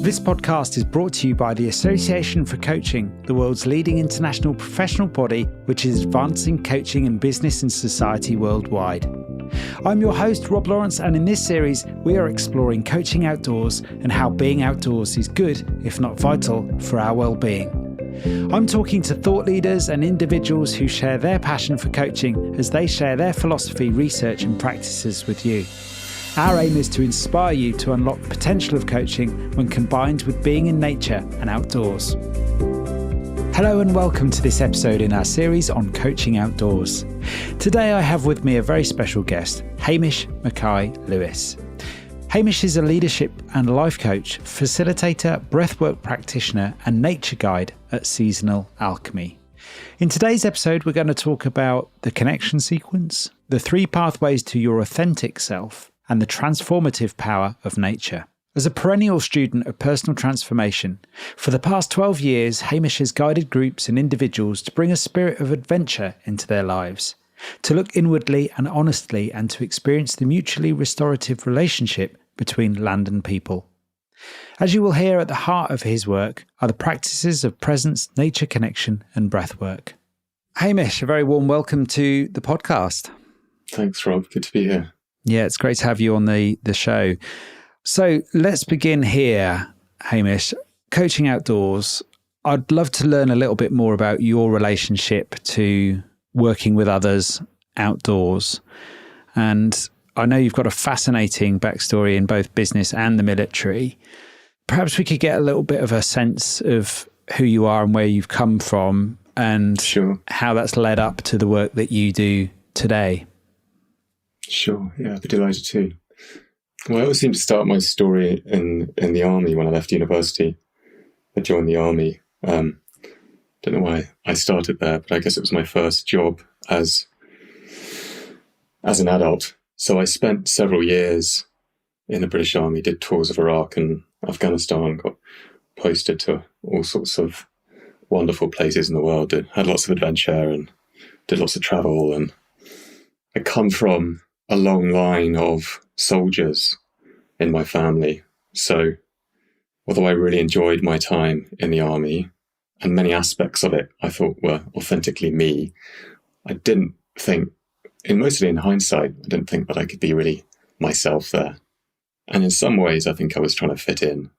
This podcast is brought to you by the Association for Coaching, the world's leading international professional body which is advancing coaching in business and society worldwide. I'm your host, Rob Lawrence, and in this series, we are exploring coaching outdoors and how being outdoors is good, if not vital, for our well-being. I'm talking to thought leaders and individuals who share their passion for coaching as they share their philosophy, research and practices with you. Our aim is to inspire you to unlock the potential of coaching when combined with being in nature and outdoors. Hello and welcome to this episode in our series on coaching outdoors. Today I have with me a very special guest, Hamish Mackay Lewis. Hamish is a leadership and life coach, facilitator, breathwork practitioner and nature guide at Seasonal Alchemy. In today's episode, we're going to talk about the connection sequence, the 3 pathways to your authentic self, and the transformative power of nature. As a perennial student of personal transformation, for the past 12 years, Hamish has guided groups and individuals to bring a spirit of adventure into their lives, to look inwardly and honestly, and to experience the mutually restorative relationship between land and people. As you will hear, at the heart of his work are the practices of presence, nature connection, and breathwork. Hamish, a very warm welcome to the podcast. Thanks, Rob. Good to be here. Yeah, it's great to have you on the show. So let's begin here, Hamish. Coaching outdoors, I'd love to learn a little bit more about your relationship to working with others outdoors. And I know you've got a fascinating backstory in both business and the military. Perhaps we could get a little bit of a sense of who you are and where you've come from and how that's led up to the work that you do today. Sure, yeah, I'd be delighted to. Well, I always seem to start my story in the army when I left university. I joined the army. Don't know why I started there, but I guess it was my first job as an adult. So I spent several years in the British Army, did tours of Iraq and Afghanistan, got posted to all sorts of wonderful places in the world, had lots of adventure and did lots of travel. And I come from a long line of soldiers in my family. So although I really enjoyed my time in the army and many aspects of it I thought were authentically me, I didn't think, mostly in hindsight, I didn't think that I could be really myself there. And in some ways, I think I was trying to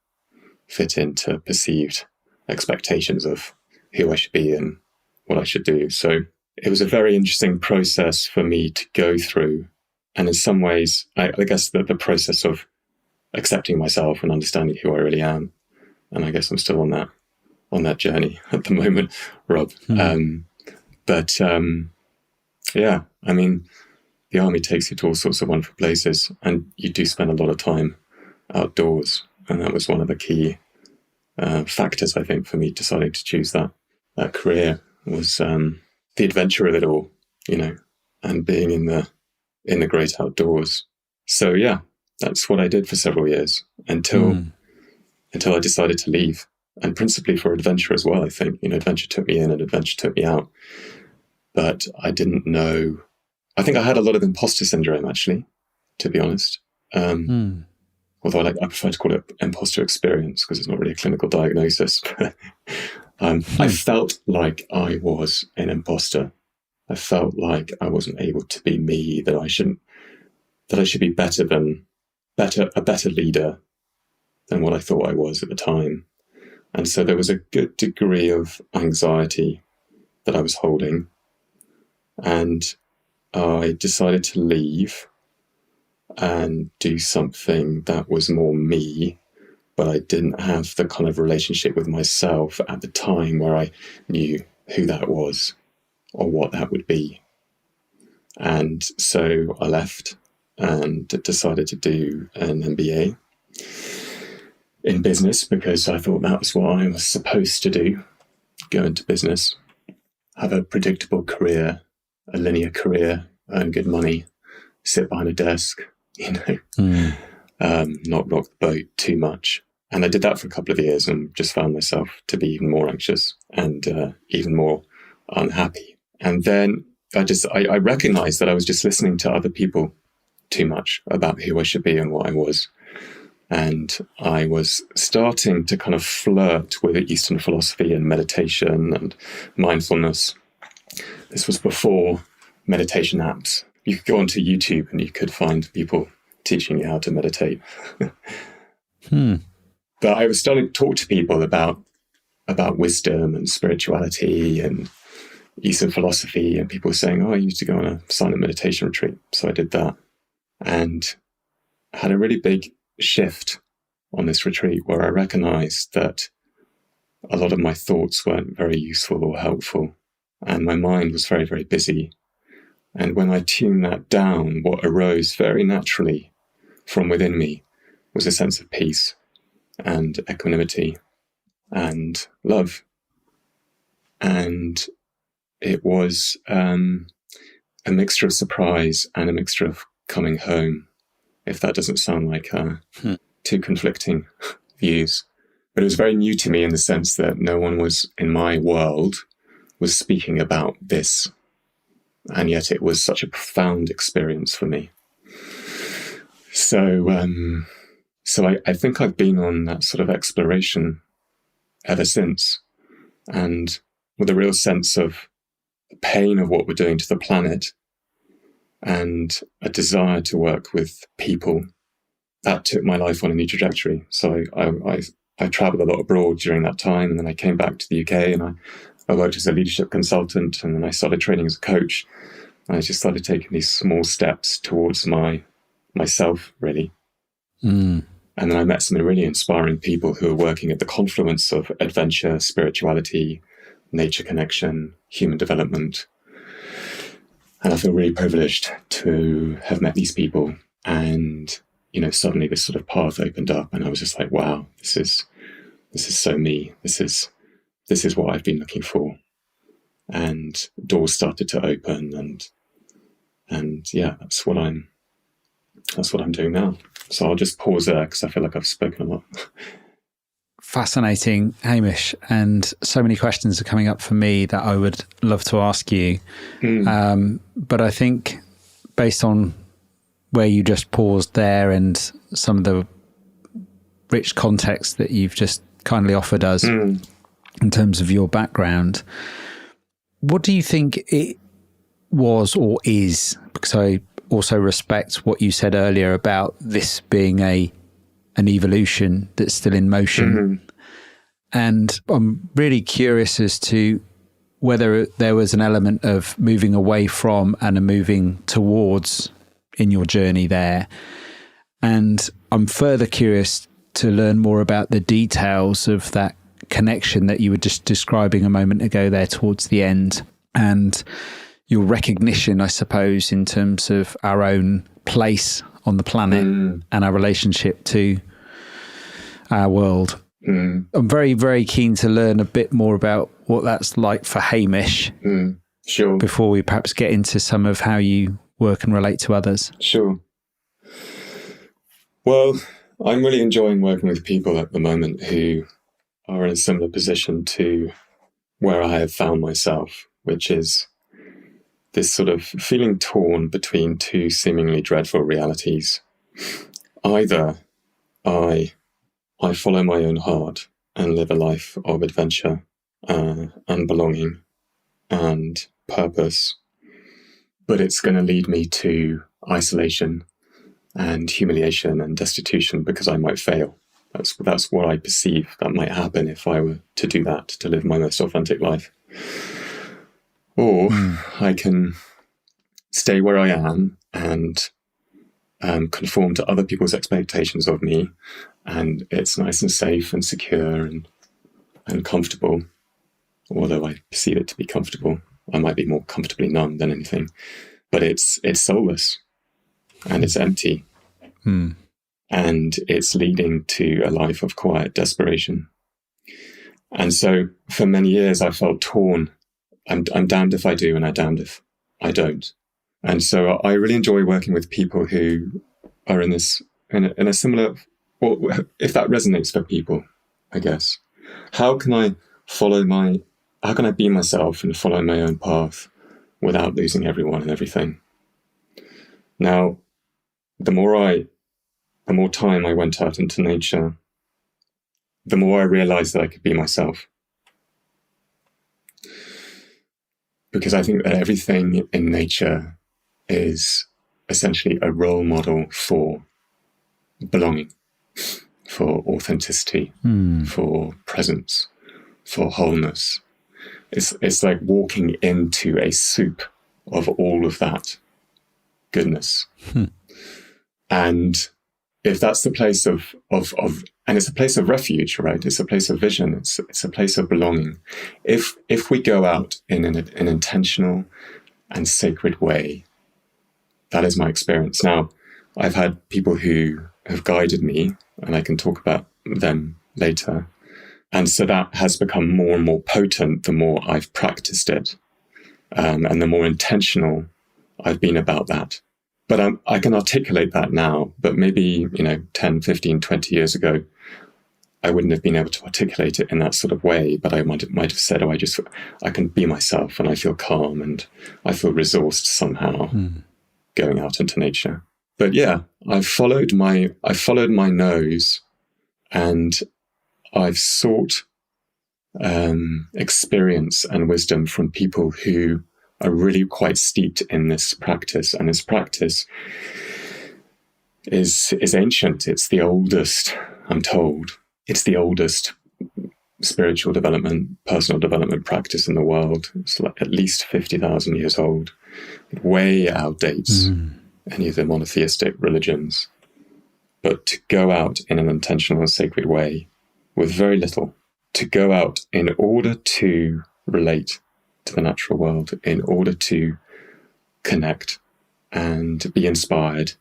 fit into perceived expectations of who I should be and what I should do. So it was a very interesting process for me to go through. And in some ways, I guess the process of accepting myself and understanding who I really am. And I guess I'm still on that journey at the moment, Rob. Yeah, I mean, the army takes you to all sorts of wonderful places, and you do spend a lot of time outdoors. And that was one of the key factors, I think, for me deciding to choose that career was the adventure of it all, and being in the great outdoors. So yeah, that's what I did for several years until I decided to leave, and principally for adventure as well. I think, adventure took me in and adventure took me out, but I didn't know. I think I had a lot of imposter syndrome, actually, to be honest. Although I prefer to call it imposter experience because it's not really a clinical diagnosis. I felt like I was an imposter. I felt like I wasn't able to be me, that I should be a better leader than what I thought I was at the time. And so there was a good degree of anxiety that I was holding. And I decided to leave and do something that was more me, but I didn't have the kind of relationship with myself at the time where I knew who that was or what that would be. And so I left and decided to do an MBA in business because I thought that was what I was supposed to do, go into business, have a predictable career, a linear career, earn good money, sit behind a desk, not rock the boat too much. And I did that for a couple of years and just found myself to be even more anxious and even more unhappy. And then I recognized that I was just listening to other people too much about who I should be and what I was. And I was starting to kind of flirt with Eastern philosophy and meditation and mindfulness. This was before meditation apps. You could go onto YouTube and you could find people teaching you how to meditate. But I was starting to talk to people about wisdom and spirituality and Eastern philosophy, and people were saying, oh, you need to go on a silent meditation retreat. So I did that and had a really big shift on this retreat where I recognized that a lot of my thoughts weren't very useful or helpful, and my mind was very, very busy. And when I tuned that down, what arose very naturally from within me was a sense of peace and equanimity and love. And it was a mixture of surprise and a mixture of coming home, if that doesn't sound like two conflicting views. But it was very new to me in the sense that no one was in my world was speaking about this. And yet it was such a profound experience for me. So I think I've been on that sort of exploration ever since, and with a real sense of the pain of what we're doing to the planet and a desire to work with people. That took my life on a new trajectory. So I traveled a lot abroad during that time, and then I came back to the UK and I worked as a leadership consultant, and then I started training as a coach. And I just started taking these small steps towards myself, really. And then I met some really inspiring people who are working at the confluence of adventure, spirituality, nature connection, human development. And I feel really privileged to have met these people. And, suddenly this sort of path opened up, and I was just like, wow, this is so me. This is what I've been looking for. And doors started to open, and yeah, that's what I'm doing now. So I'll just pause there because I feel like I've spoken a lot. Fascinating, Hamish, and so many questions are coming up for me that I would love to ask you. But I think based on where you just paused there and some of the rich context that you've just kindly offered us in terms of your background, what do you think it was or is? Because I also respect what you said earlier about this being an evolution that's still in motion. And I'm really curious as to whether there was an element of moving away from and a moving towards in your journey there. And I'm further curious to learn more about the details of that connection that you were just describing a moment ago there towards the end, and your recognition, I suppose, in terms of our own place on the planet and our relationship to our world. I'm very, very keen to learn a bit more about what that's like for Hamish. Sure. Before we perhaps get into some of how you work and relate to others. Sure. Well, I'm really enjoying working with people at the moment who are in a similar position to where I have found myself, which is this sort of feeling torn between two seemingly dreadful realities. Either I follow my own heart and live a life of adventure and belonging and purpose, but it's going to lead me to isolation and humiliation and destitution because I might fail. That's what I perceive that might happen if I were to do that, to live my most authentic life. Or I can stay where I am and conform to other people's expectations of me, and it's nice and safe and secure and comfortable. Although I perceive it to be comfortable, I might be more comfortably numb than anything. But it's soulless and it's empty. And it's leading to a life of quiet desperation. And so for many years I felt torn. I'm damned if I do and I'm damned if I don't. And so I really enjoy working with people who are in a similar, well, if that resonates for people, I guess. How can I be myself and follow my own path without losing everyone and everything? Now, the more I the more time I went out into nature, the more I realized that I could be myself. Because I think that everything in nature is essentially a role model for belonging, for authenticity, for presence, for wholeness. It's like walking into a soup of all of that goodness. And if that's the place of and it's a place of refuge, right? It's a place of vision. It's a place of belonging. If we go out in an intentional and sacred way, that is my experience. Now, I've had people who have guided me, and I can talk about them later. And so that has become more and more potent the more I've practiced it, and the more intentional I've been about that. But I can articulate that now, but maybe, 10, 15, 20 years ago, I wouldn't have been able to articulate it in that sort of way, but I might have said, I can be myself and I feel calm and I feel resourced somehow going out into nature. But yeah, I followed my nose, and I've sought experience and wisdom from people who are really quite steeped in this practice. And this practice is ancient. It's the oldest, I'm told. It's the oldest spiritual development, personal development practice in the world. It's like at least 50,000 years old. It way outdates any of the monotheistic religions. But to go out in an intentional and sacred way with very little, to go out in order to relate to the natural world, in order to connect and be inspired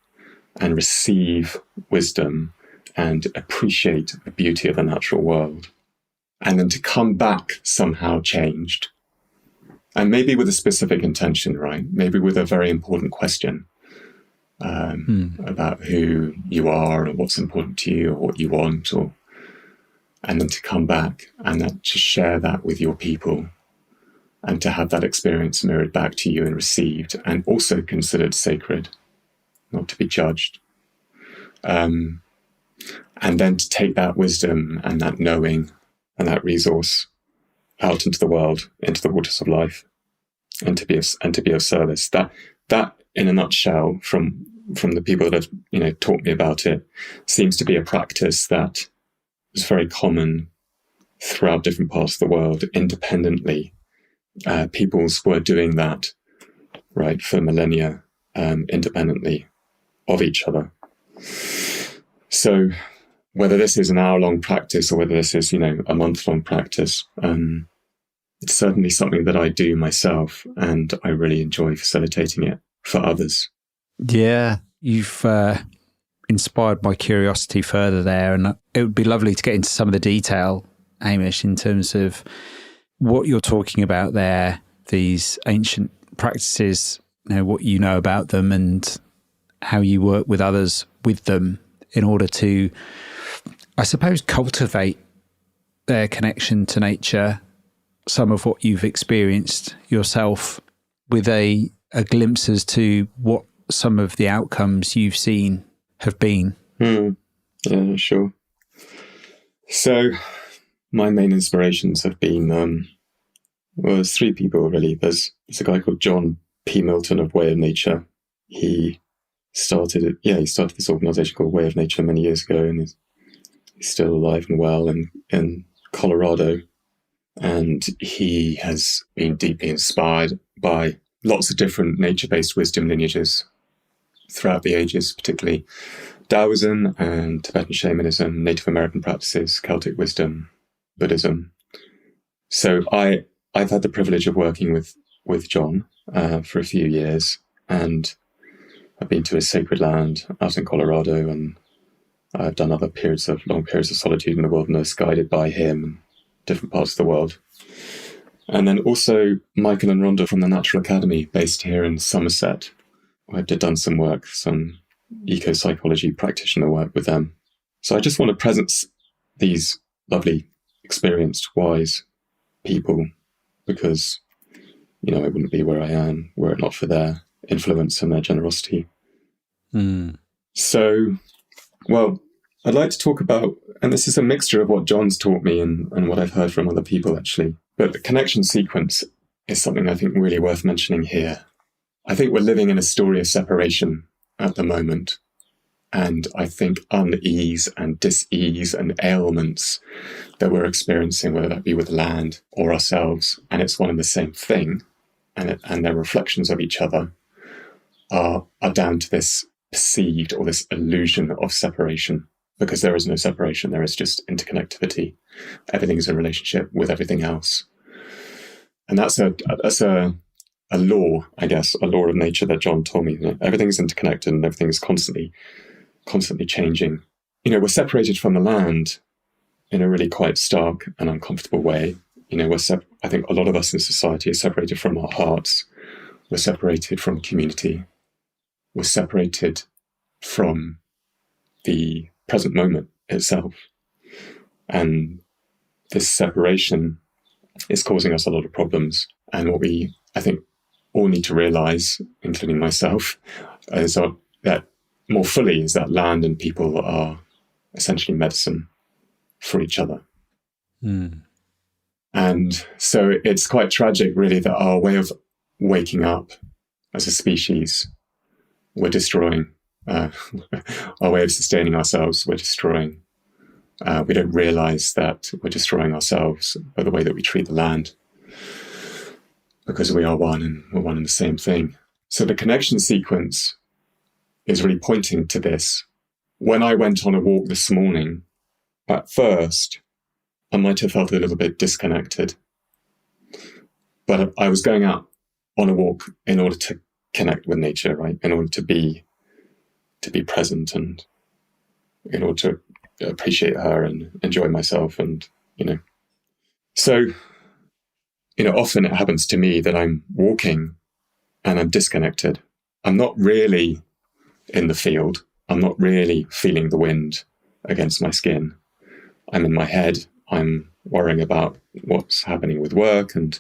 and receive wisdom and appreciate the beauty of the natural world, and then to come back somehow changed, and maybe with a specific intention, right? Maybe with a very important question about who you are or what's important to you or what you want, and then to come back and to share that with your people, and to have that experience mirrored back to you and received, and also considered sacred, not to be judged. And then to take that wisdom and that knowing and that resource out into the world, into the waters of life, and to be of service. That in a nutshell, from the people that have taught me about it, seems to be a practice that is very common throughout different parts of the world, independently. Peoples were doing that, right, for millennia, independently of each other. So whether this is an hour-long practice or whether this is, a month-long practice, it's certainly something that I do myself, and I really enjoy facilitating it for others. Yeah, you've inspired my curiosity further there, and it would be lovely to get into some of the detail, Hamish, in terms of what you're talking about there, these ancient practices, what you know about them and how you work with others with them in order to, I suppose, cultivate their connection to nature, some of what you've experienced yourself, with a glimpse as to what some of the outcomes you've seen have been. Yeah, sure. So my main inspirations have been, there's three people really. There's a guy called John P. Milton of Way of Nature. He started this organization called Way of Nature many years ago, and he's still alive and well in Colorado. And he has been deeply inspired by lots of different nature-based wisdom lineages throughout the ages, particularly Taoism and Tibetan shamanism, Native American practices, Celtic wisdom, Buddhism. So I've had the privilege of working with John for a few years, and I've been to his sacred land out in Colorado, and I've done other long periods of solitude in the wilderness, guided by him in different parts of the world. And then also Michael and Rhonda from the Natural Academy, based here in Somerset. I've done some work, some eco-psychology practitioner work with them. So I just want to presence these lovely, experienced, wise people, because, I wouldn't be where I am were it not for their influence and their generosity. So Well, I'd like to talk about, and this is a mixture of what John's taught me and what I've heard from other people actually, but the connection sequence is something I think really worth mentioning here. I think we're living in a story of separation at the moment. And I think unease and dis-ease and ailments that we're experiencing, whether that be with land or ourselves, and it's one and the same thing, and their reflections of each other are down to this perceived or this illusion of separation, because there is no separation, there is just interconnectivity. Everything is in relationship with everything else. And that's a law, I guess, a law of nature that John told me. Everything's interconnected and everything is constantly changing. We're separated from the land in a really quite stark and uncomfortable way. I think a lot of us in society are separated from our hearts. We're separated from community. We're separated from the present moment itself. And this separation is causing us a lot of problems. And what we, I think, all need to realize, including myself, is that more fully is that land and people are essentially medicine for each other. Mm. And so it's quite tragic, really, that our way of waking up as a species, we're destroying. Our way of sustaining ourselves, we're destroying. We don't realize that we're destroying ourselves by the way that we treat the land, because we are one and we're one and the same thing. So the connection sequence is really pointing to this. When I went on a walk this morning, at first, I might have felt a little bit disconnected. But I was going out on a walk in order to connect with nature, right? In order to be present and in order to appreciate her and enjoy myself. And, so, often it happens to me that I'm walking and I'm disconnected. I'm not really in the field. I'm not really feeling the wind against my skin. I'm in my head. I'm worrying about what's happening with work and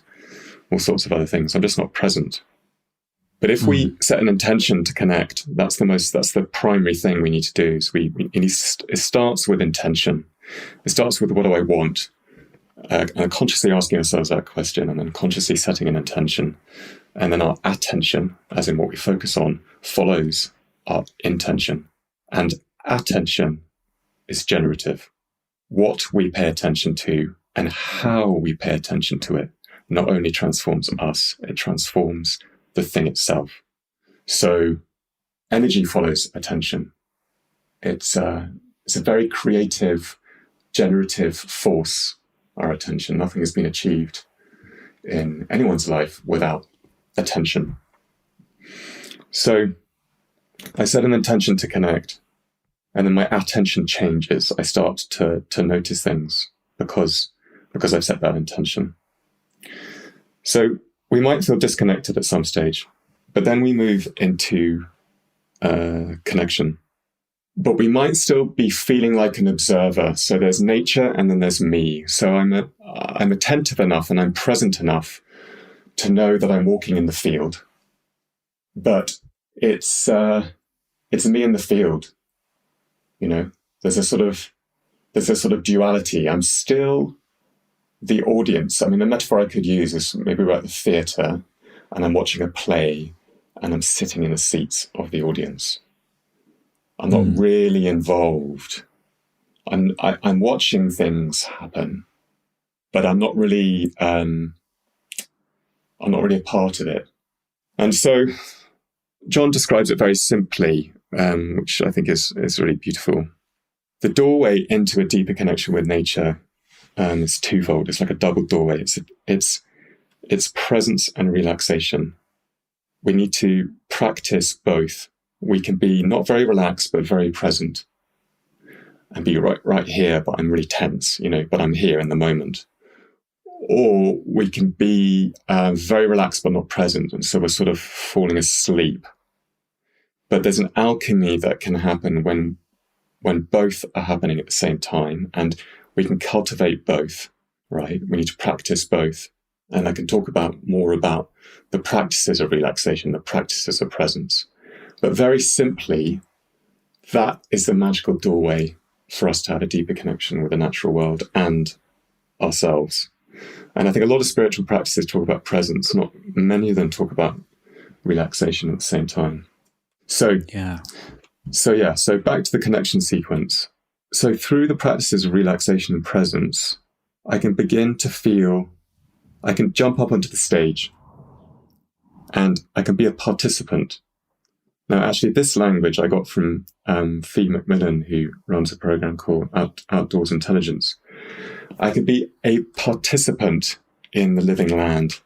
all sorts of other things. I'm just not present. But if we set an intention to connect, that's the primary thing we need to do. So it starts with intention. It starts with, what do I want? And consciously asking ourselves that question, and then consciously setting an intention. And then our attention, as in what we focus on, follows our intention. And attention is generative. What we pay attention to and how we pay attention to it not only transforms us, it transforms the thing itself. So energy follows attention. It's a very creative, generative force, our attention. Nothing has been achieved in anyone's life without attention. So I set an intention to connect, and then my attention changes. I start to notice things because I've set that intention. So we might feel disconnected at some stage, but then we move into connection. But we might still be feeling like an observer. So there's nature and then there's me. So I'm attentive enough and I'm present enough to know that I'm walking in the field. But it's me in the field. There's a sort of duality. I'm still the audience. I mean, the metaphor I could use is maybe we're at the theatre and I'm watching a play and I'm sitting in the seats of the audience. I'm not really involved. I'm watching things happen, but I'm not really a part of it. And so John describes it very simply, which I think is really beautiful. The doorway into a deeper connection with nature is twofold. It's like a double doorway. It's presence and relaxation. We need to practice both. We can be not very relaxed, but very present, and be right here, but I'm really tense, but I'm here in the moment. Or we can be very relaxed, but not present. And so we're sort of falling asleep. But there's an alchemy that can happen when both are happening at the same time, and we can cultivate both, right? We need to practice both. And I can talk more about the practices of relaxation, the practices of presence. But very simply, that is the magical doorway for us to have a deeper connection with the natural world and ourselves. And I think a lot of spiritual practices talk about presence. Not many of them talk about relaxation at the same time. So back to the connection sequence. So through the practices of relaxation and presence, I can begin to feel, I can jump up onto the stage and I can be a participant. Now, actually, this language I got from Fee McMillan, who runs a program called Outdoors Intelligence. I can be a participant in the living land.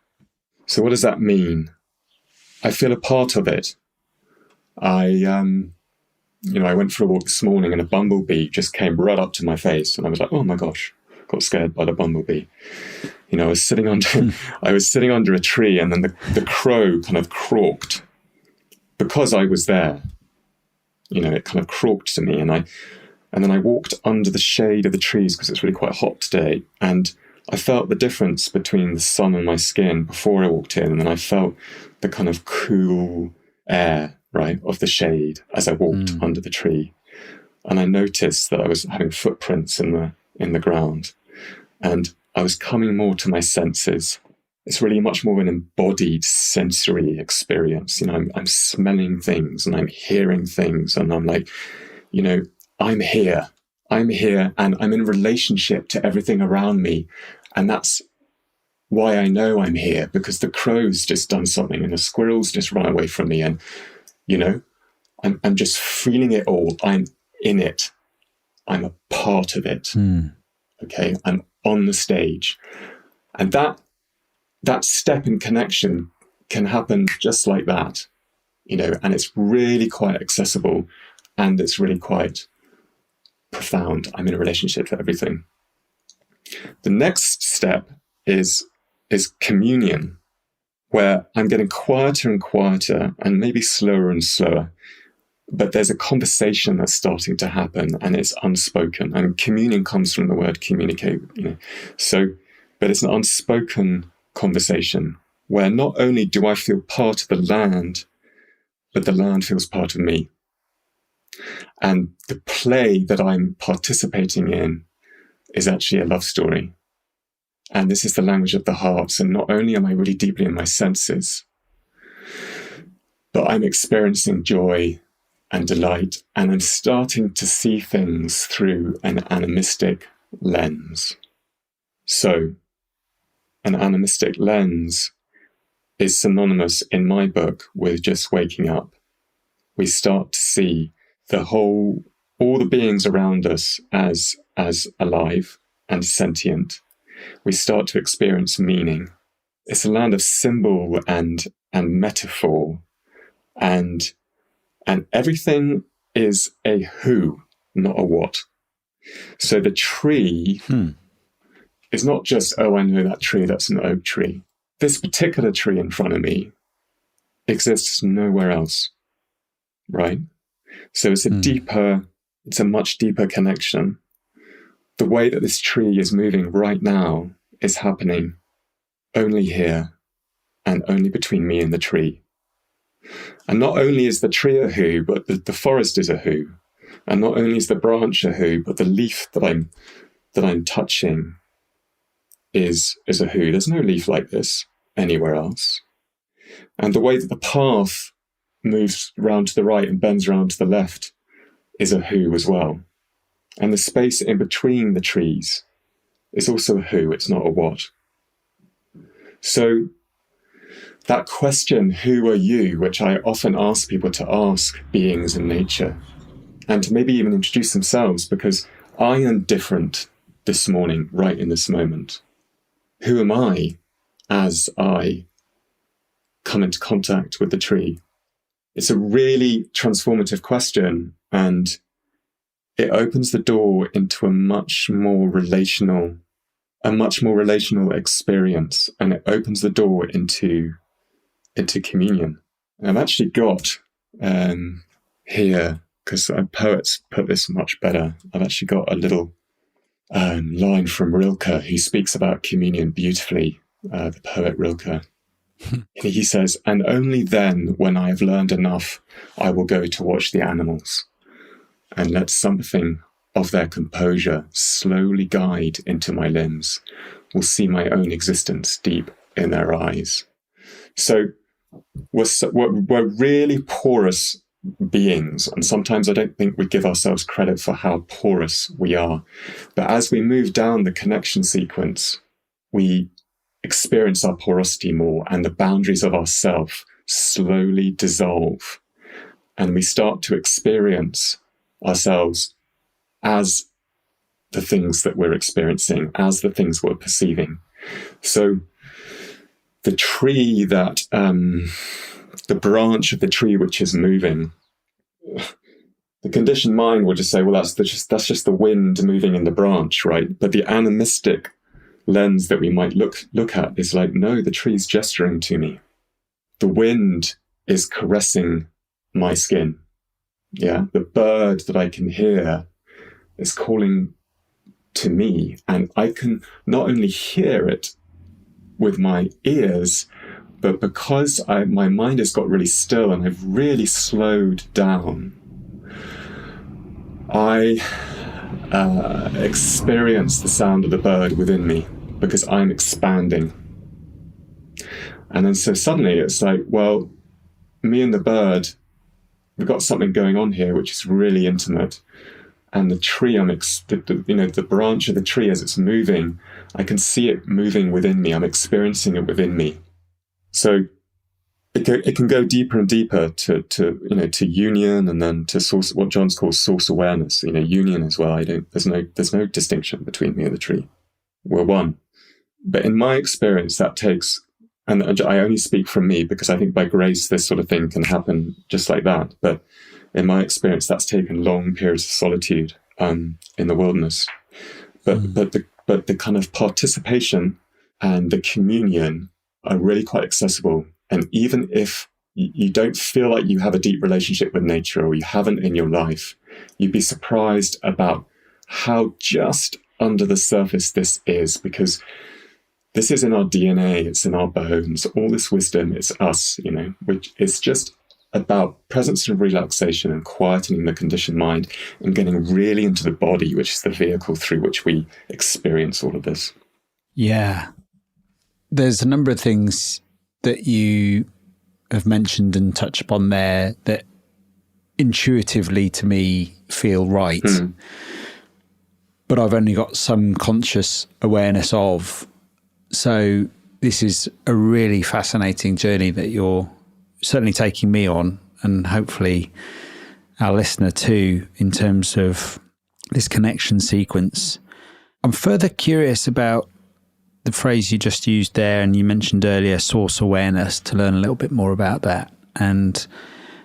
So what does that mean? I feel a part of it. I went for a walk this morning and a bumblebee just came right up to my face, and I was like, oh my gosh, got scared by the bumblebee. I was sitting under a tree, and then the crow kind of croaked because I was there. It kind of croaked to me, and then I walked under the shade of the trees because it's really quite hot today, and I felt the difference between the sun on my skin before I walked in, and then I felt the kind of cool air, right, of the shade as I walked under the tree. And I noticed that I was having footprints in the ground, and I was coming more to my senses. It's really much more of an embodied sensory experience. I'm smelling things and I'm hearing things, and I'm like, I'm here, and I'm in relationship to everything around me. And that's why I know I'm here, because the crow's just done something and the squirrel's just run away from me. And, I'm just feeling it all. I'm in it. I'm a part of it. Okay. I'm on the stage. And that step in connection can happen just like that, and it's really quite accessible and it's really quite profound. I'm in a relationship to everything. The next step is communion, where I'm getting quieter and quieter and maybe slower and slower, but there's a conversation that's starting to happen and it's unspoken. And communion comes from the word communicate, but it's an unspoken conversation where not only do I feel part of the land, but the land feels part of me. And the play that I'm participating in is actually a love story. And this is the language of the heart. So not only am I really deeply in my senses, but I'm experiencing joy and delight, and I'm starting to see things through an animistic lens. So an animistic lens is synonymous in my book with just waking up. We start to see all the beings around us as alive and sentient. We start to experience meaning. It's a land of symbol and metaphor, and everything is a who, not a what. So the tree is not just, oh, I know that tree, that's an oak tree. This particular tree in front of me exists nowhere else, right? So it's a much deeper connection. The way that this tree is moving right now is happening only here and only between me and the tree. And not only is the tree a who, but the forest is a who. And not only is the branch a who, but the leaf that I'm touching is a who. There's no leaf like this anywhere else. And the way that the path moves round to the right and bends round to the left is a who as well. And the space in between the trees is also a who, it's not a what. So that question, who are you, which I often ask people to ask beings in nature, and to maybe even introduce themselves, because I am different this morning, right in this moment. Who am I as I come into contact with the tree? It's a really transformative question, and it opens the door into a much more relational experience, and it opens the door into communion. And I've actually got here, because poets put this much better, I've actually got a little line from Rilke, who speaks about communion beautifully, the poet Rilke. He says, "And only then, when I have learned enough, I will go to watch the animals." and let something of their composure slowly guide into my limbs, will see my own existence deep in their eyes. So we're really porous beings, and sometimes I don't think we give ourselves credit for how porous we are. But as we move down the connection sequence, we experience our porosity more, and the boundaries of ourself slowly dissolve, and we start to experience ourselves as the things that we're experiencing, as the things we're perceiving. So the tree that, the branch of the tree which is moving, the conditioned mind will just say, well, that's just the wind moving in the branch, right? But the animistic lens that we might look at is like, no, the tree's gesturing to me. The wind is caressing my skin. Yeah, the bird that I can hear is calling to me, and I can not only hear it with my ears, but because my mind has got really still and I've really slowed down, I experience the sound of the bird within me because I'm expanding. And then so suddenly it's like, well, me and the bird, we've got something going on here which is really intimate. And the tree, the branch of the tree as it's moving, I can see it moving within me. I'm experiencing it within me. So it can go deeper and deeper to union, and then to source, what Johns calls source awareness. Union as well. There's no distinction between me and the tree. We're one. But in my experience, that takes, and I only speak from me because I think by grace this sort of thing can happen just like that. But in my experience, that's taken long periods of solitude in the wilderness. But the kind of participation and the communion are really quite accessible. And even if you don't feel like you have a deep relationship with nature, or you haven't in your life, you'd be surprised about how just under the surface this is, because this is in our DNA, it's in our bones. All this wisdom is us, which is just about presence and relaxation and quietening the conditioned mind and getting really into the body, which is the vehicle through which we experience all of this. Yeah. There's a number of things that you have mentioned and touched upon there that intuitively to me feel right. But I've only got some conscious awareness of. So this is a really fascinating journey that you're certainly taking me on, and hopefully our listener too, in terms of this connection sequence. I'm further curious about the phrase you just used there, and you mentioned earlier source awareness, to learn a little bit more about that. And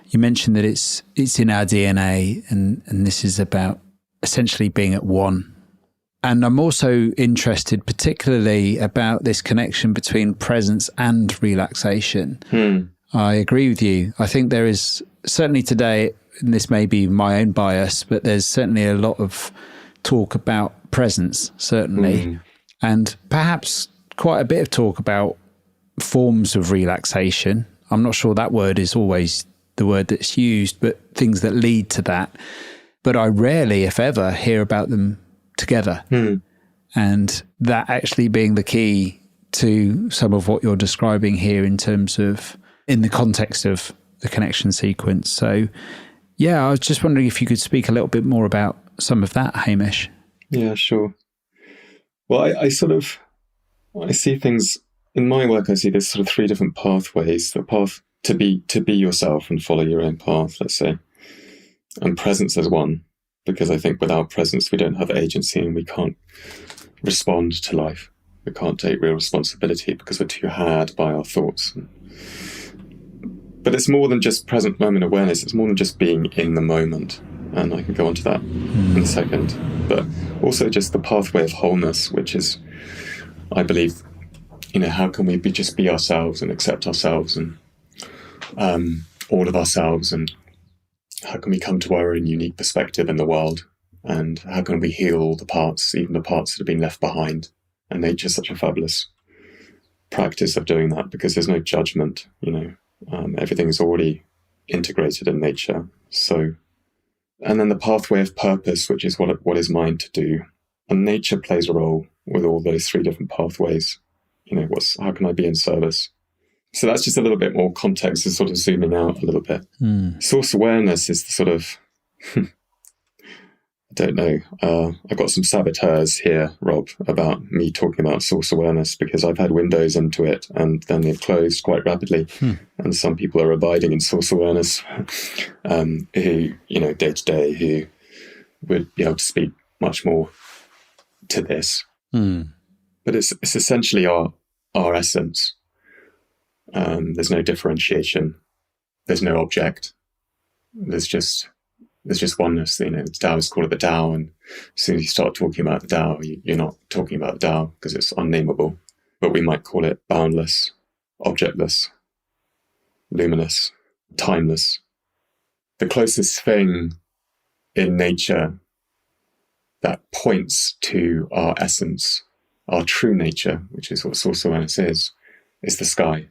you mentioned that it's in our DNA, and this is about essentially being at one. And I'm also interested particularly about this connection between presence and relaxation. I agree with you. I think there is certainly today, and this may be my own bias, but there's certainly a lot of talk about presence, certainly, and perhaps quite a bit of talk about forms of relaxation. I'm not sure that word is always the word that's used, but things that lead to that. But I rarely, if ever, hear about them together. And that actually being the key to some of what you're describing here in terms of, in the context of the connection sequence. So, yeah, I was just wondering if you could speak a little bit more about some of that, Hamish. Yeah, sure. Well, I see things in my work. I see there's sort of three different pathways. The path to be yourself and follow your own path, let's say, and presence as one, because I think without presence we don't have agency and we can't respond to life. We can't take real responsibility because we're too hard by our thoughts. But it's more than just present moment awareness. It's more than just being in the moment. And I can go on to that in a second. But also just the pathway of wholeness, which is, I believe, how can we just be ourselves and accept ourselves and all of ourselves, and how can we come to our own unique perspective in the world, and how can we heal all the parts, even the parts that have been left behind. And nature's such a fabulous practice of doing that, because there's no judgment, everything is already integrated in nature. So And then the pathway of purpose, which is what is mine to do. And nature plays a role with all those three different pathways. How can I be in service? So that's just a little bit more context, is sort of zooming out a little bit. Source awareness is the sort of, I don't know. I've got some saboteurs here, Rob, about me talking about source awareness, because I've had windows into it and then they've closed quite rapidly. And some people are abiding in source awareness, who, day to day, who would be able to speak much more to this. But it's essentially our essence. There's no differentiation. There's no object. There's just oneness. The Taoists call it the Tao, and as soon as you start talking about the Tao, you're not talking about the Tao because it's unnameable. But we might call it boundless, objectless, luminous, timeless. The closest thing in nature that points to our essence, our true nature, which is what source awareness is the sky.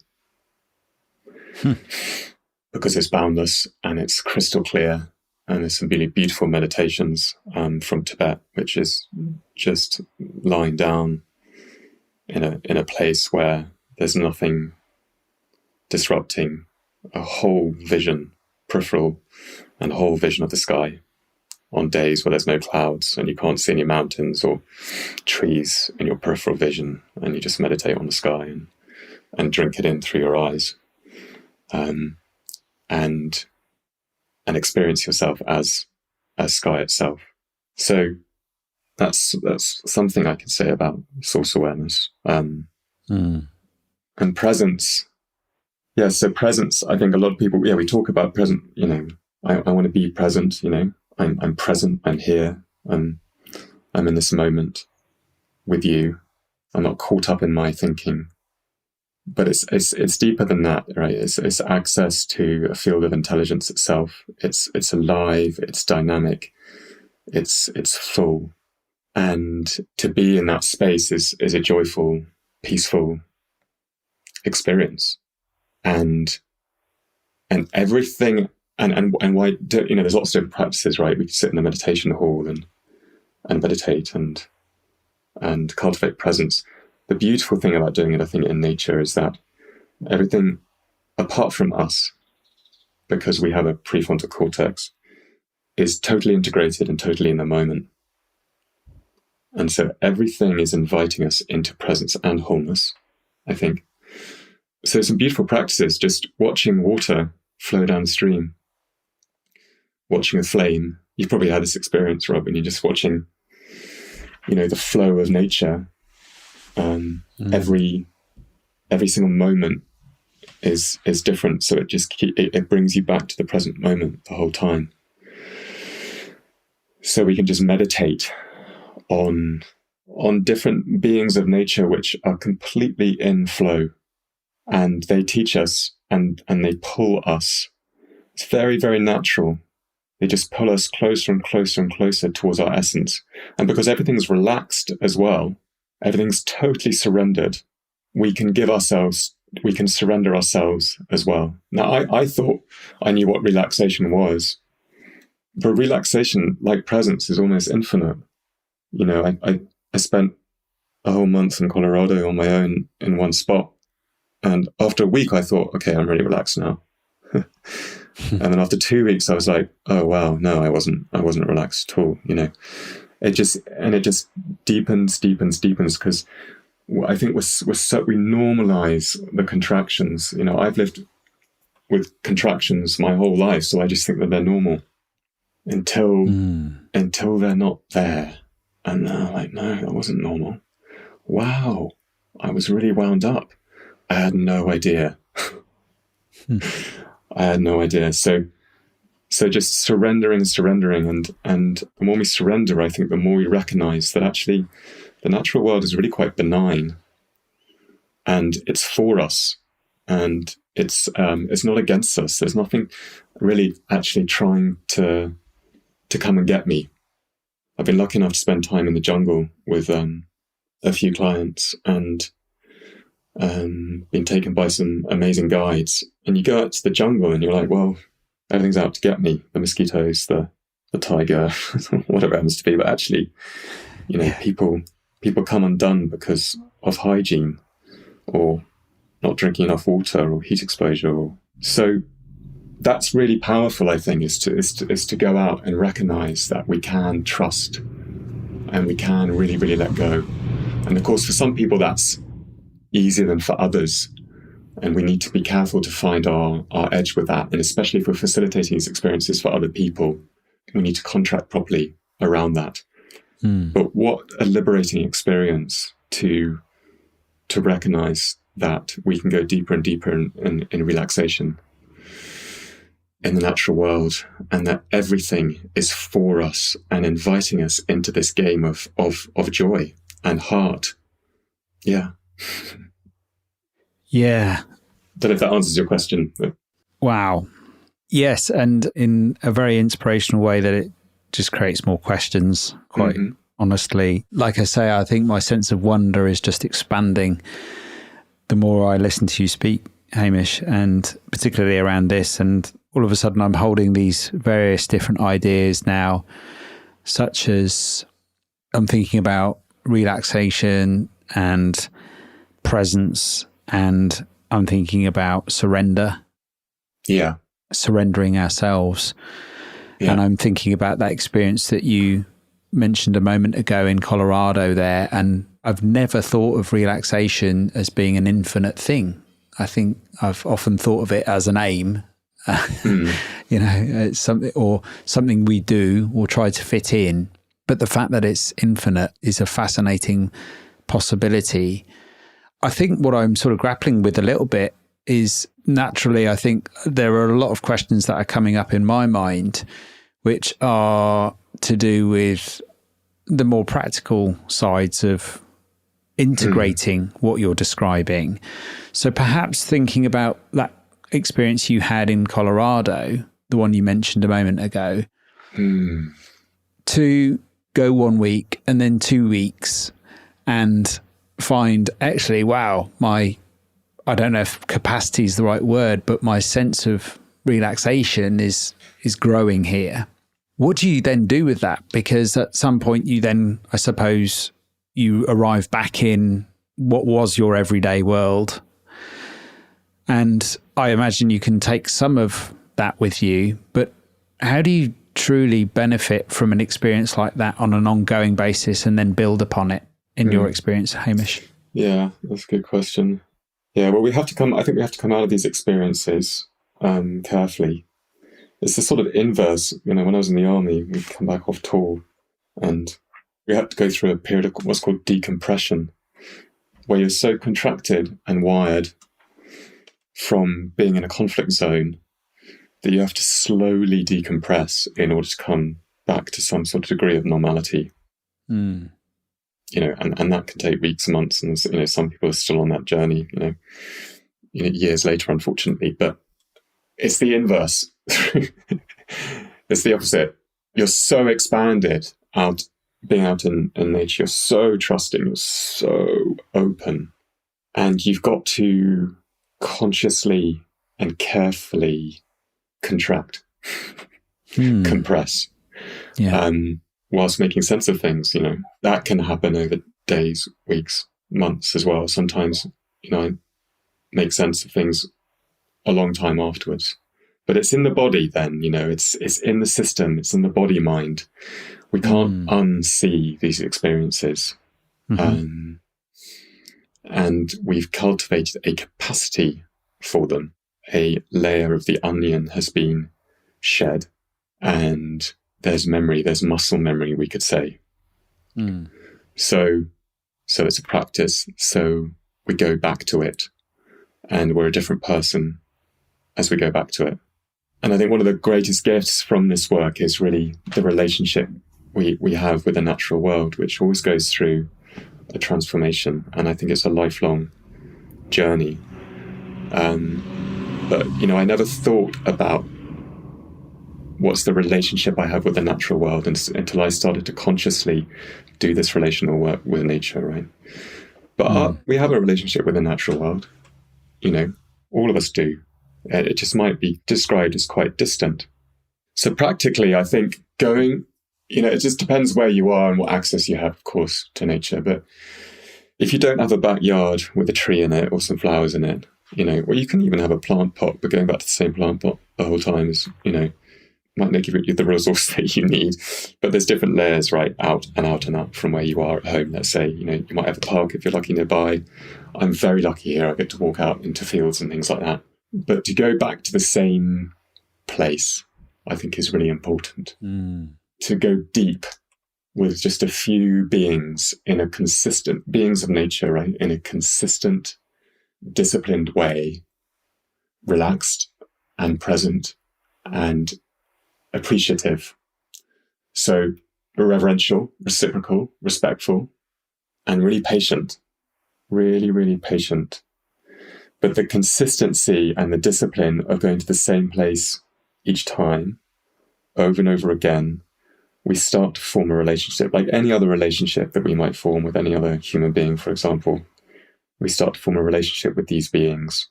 Because it's boundless and it's crystal clear. And there's some really beautiful meditations from Tibet, which is just lying down in a place where there's nothing disrupting a whole vision, peripheral and whole vision of the sky on days where there's no clouds and you can't see any mountains or trees in your peripheral vision, and you just meditate on the sky and drink it in through your eyes, and experience yourself as sky itself. So that's something I can say about source awareness. And presence. Yeah, so presence, I think a lot of people, we talk about present, I want to be present, I'm present, I'm here, I'm in this moment with you. I'm not caught up in my thinking. But it's deeper than that, right? It's access to a field of intelligence itself. It's alive, it's dynamic, it's full. And to be in that space is a joyful, peaceful experience. And everything, and why, there's lots of different practices, right? We can sit in a meditation hall and meditate and cultivate presence. The beautiful thing about doing it, I think, in nature is that everything apart from us, because we have a prefrontal cortex, is totally integrated and totally in the moment. And so everything is inviting us into presence and wholeness, I think. So some beautiful practices, just watching water flow downstream, watching a flame. You've probably had this experience, Rob, when you're just watching, the flow of nature. Every single moment is different, so it brings you back to the present moment the whole time. So we can just meditate on different beings of nature which are completely in flow, and they teach us and they pull us. It's very, very natural. They just pull us closer and closer and closer towards our essence. And because everything's relaxed as well, everything's totally surrendered, we can surrender ourselves as well. Now, I thought I knew what relaxation was, but relaxation, like presence, is almost infinite. I spent a whole month in Colorado on my own in one spot. And after a week, I thought, okay, I'm really relaxed now. And then after 2 weeks, I was like, oh, wow, no, I wasn't relaxed at all. It just deepens because I think we normalize the contractions. I've lived with contractions my whole life, so I just think that they're normal until they're not there. And then I'm like, no, that wasn't normal. Wow, I was really wound up. I had no idea. I had no idea. So just surrendering, and the more we surrender, I think the more we recognize that actually the natural world is really quite benign, and it's for us, and it's not against us. There's nothing really actually trying to come and get me. I've been lucky enough to spend time in the jungle with a few clients, and been taken by some amazing guides. And you go out to the jungle and you're like, well, everything's out to get me. The mosquitoes, the the tiger, whatever it happens to be. But actually, people come undone because of hygiene, or not drinking enough water, or heat exposure. So that's really powerful, I think, is to go out and recognize that we can trust and we can really, really let go. And of course, for some people, that's easier than for others. And we need to be careful to find our edge with that. And especially if we're facilitating these experiences for other people, we need to contract properly around that. But what a liberating experience to recognize that we can go deeper and deeper in relaxation in the natural world, and that everything is for us and inviting us into this game of joy and heart. Yeah. Yeah. Don't know if that answers your question. Wow. Yes, and in a very inspirational way that it just creates more questions, quite honestly. Like I say, I think my sense of wonder is just expanding the more I listen to you speak, Hamish, and particularly around this. And all of a sudden I'm holding these various different ideas now, such as I'm thinking about relaxation and presence, and I'm thinking about surrender. Yeah. Surrendering ourselves. Yeah. And I'm thinking about that experience that you mentioned a moment ago in Colorado there. And I've never thought of relaxation as being an infinite thing. I think I've often thought of it as an aim, it's something we do or try to fit in. But the fact that it's infinite is a fascinating possibility. I think what I'm sort of grappling with a little bit is, naturally, I think there are a lot of questions that are coming up in my mind, which are to do with the more practical sides of integrating what you're describing. So perhaps thinking about that experience you had in Colorado, the one you mentioned a moment ago, to go 1 week and then 2 weeks and find, actually, wow, I don't know if capacity is the right word, but my sense of relaxation is growing here. What do you then do with that? Because at some point you then, I suppose, you arrive back in what was your everyday world. And I imagine you can take some of that with you, but how do you truly benefit from an experience like that on an ongoing basis and then build upon it in your experience, Hamish? Yeah, that's a good question. Yeah, well, I think we have to come out of these experiences carefully. It's the sort of inverse. When I was in the army, we'd come back off tour and we had to go through a period of what's called decompression, where you're so contracted and wired from being in a conflict zone that you have to slowly decompress in order to come back to some sort of degree of normality. And that can take weeks, months, and some people are still on that journey, years later, unfortunately. But it's the inverse. It's the opposite. You're so expanded being out in nature. You're so trusting. You're so open, and you've got to consciously and carefully contract, compress. Yeah. Whilst making sense of things, that can happen over days, weeks, months as well. Sometimes, I make sense of things a long time afterwards. But it's in the body then, it's in the system, it's in the body mind. We can't unsee these experiences. And we've cultivated a capacity for them. A layer of the onion has been shed, and there's memory, there's muscle memory, we could say. So it's a practice. So we go back to it, and we're a different person as we go back to it. And I think one of the greatest gifts from this work is really the relationship we have with the natural world, which always goes through a transformation. And I think it's a lifelong journey. But I never thought about what's the relationship I have with the natural world until I started to consciously do this relational work with nature, right? But we have a relationship with the natural world. All of us do. It just might be described as quite distant. So practically, I think going, it just depends where you are and what access you have, of course, to nature. But if you don't have a backyard with a tree in it or some flowers in it, well, you can even have a plant pot, but going back to the same plant pot the whole time is, might not give you the resource that you need. But there's different layers, right, out and out and out from where you are at home. Let's say, you might have a park if you're lucky nearby. I'm very lucky here. I get to walk out into fields and things like that. But to go back to the same place, I think is really important. To go deep with just a few beings beings of nature, right, in a consistent, disciplined way, relaxed and present and appreciative. So reverential, reciprocal, respectful, and really patient. Really, really patient. But the consistency and the discipline of going to the same place each time, over and over again, we start to form a relationship, like any other relationship that we might form with any other human being, for example. We start to form a relationship with these beings.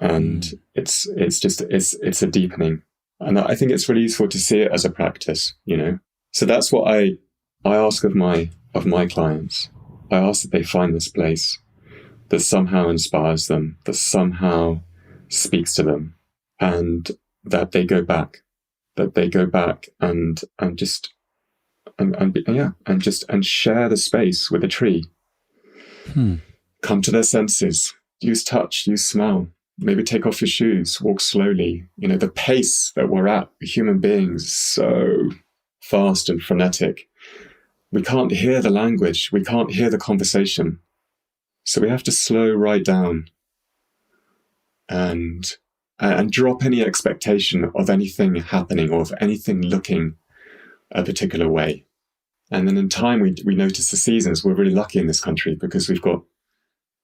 And it's a deepening. And I think it's really useful to see it as a practice, So that's what I ask of my clients. I ask that they find this place that somehow inspires them, that somehow speaks to them, and that they go back and share the space with a tree. Come to their senses, use touch, use smell, maybe take off your shoes, walk slowly. The pace that we're at, human beings, is so fast and frenetic. We can't hear the language. We can't hear the conversation. So we have to slow right down and drop any expectation of anything happening or of anything looking a particular way. And then in time, we notice the seasons. We're really lucky in this country because we've got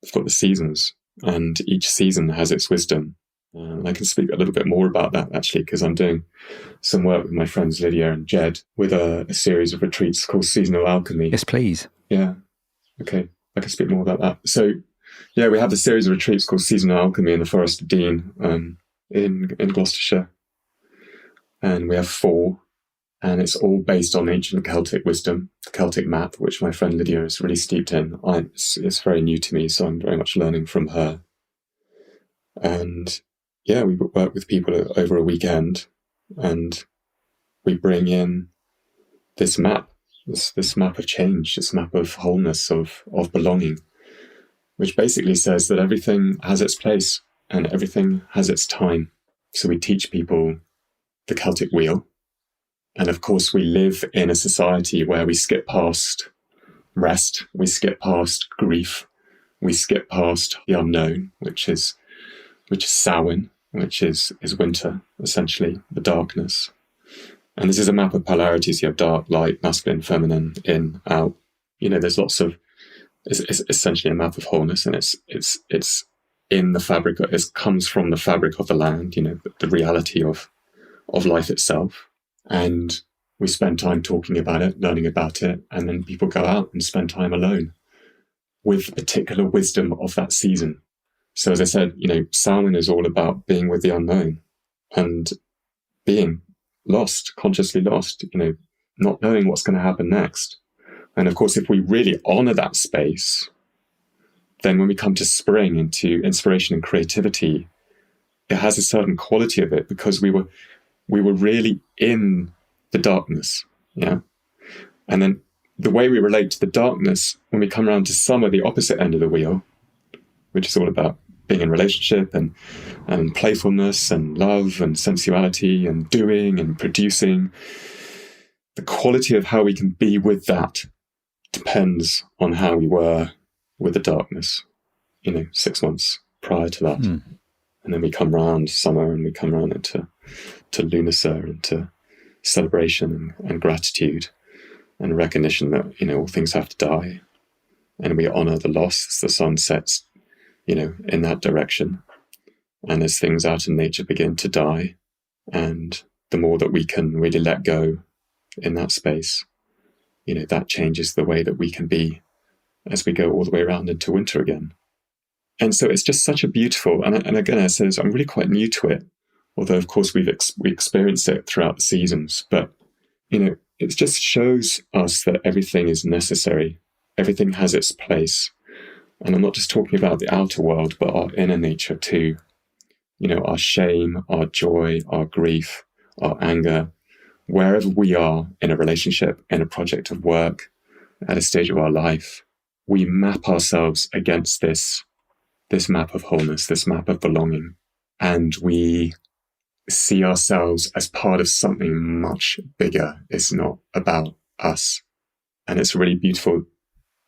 the seasons, and each season has its wisdom. I can speak a little bit more about that, actually, because I'm doing some work with my friends Lydia and Jed with a series of retreats called Seasonal Alchemy. Yes, please. Yeah. Okay. I can speak more about that. So, yeah, we have the series of retreats called Seasonal Alchemy in the Forest of Dean in Gloucestershire. And we have 4. And it's all based on ancient Celtic wisdom, the Celtic map, which my friend Lydia is really steeped in. It's very new to me, so I'm very much learning from her. And yeah, we work with people over a weekend, and we bring in this map, this map of change, this map of wholeness, of belonging, which basically says that everything has its place and everything has its time. So we teach people the Celtic wheel. And of course, we live in a society where we skip past rest, we skip past grief, we skip past the unknown, which is Samhain, which is winter, essentially, the darkness. And this is a map of polarities. You have dark, light, masculine, feminine, in, out. There's lots of. It's essentially a map of wholeness, and it's in the fabric. It comes from the fabric of the land. The reality of life itself. And we spend time talking about it, learning about it, and then people go out and spend time alone with the particular wisdom of that season. So as I said, Samhain is all about being with the unknown and being lost, consciously lost, not knowing what's going to happen next. And of course, if we really honor that space, then when we come to spring, into inspiration and creativity, it has a certain quality of it because we were really in the darkness, yeah? And then the way we relate to the darkness, when we come around to summer, the opposite end of the wheel, which is all about being in relationship and playfulness and love and sensuality and doing and producing, the quality of how we can be with that depends on how we were with the darkness, 6 months prior to that. And then we come around summer and we come around into lunacer and to celebration and gratitude and recognition that, all things have to die. And we honor the loss as the sun sets, in that direction. And as things out in nature begin to die, and the more that we can really let go in that space, that changes the way that we can be as we go all the way around into winter again. And so it's just such a beautiful, and again, I said, I'm really quite new to it, although of course we experience it throughout the seasons, but it just shows us that everything is necessary. Everything has its place. And I'm not just talking about the outer world, but our inner nature too. Our shame, our joy, our grief, our anger, wherever we are in a relationship, in a project of work, at a stage of our life, we map ourselves against this map of wholeness, this map of belonging. And we see ourselves as part of something much bigger. It's not about us. And it's a really beautiful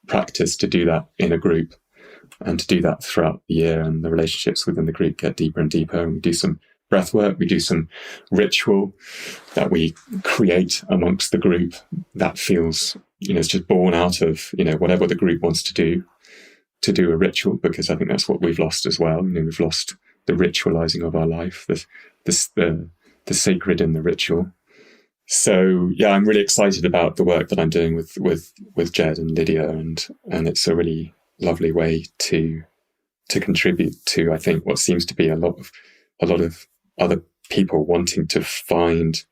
practice to do that in a group and to do that throughout the year. And the relationships within the group get deeper and deeper. And we do some breath work. We do some ritual that we create amongst the group that feels, it's just born out of, whatever the group wants to do a ritual, because I think that's what we've lost as well. We've lost the ritualizing of our life, the sacred in the ritual. So yeah, I'm really excited about the work that I'm doing with Jed and Lydia, and it's a really lovely way to contribute to, I think, what seems to be a lot of other people wanting to find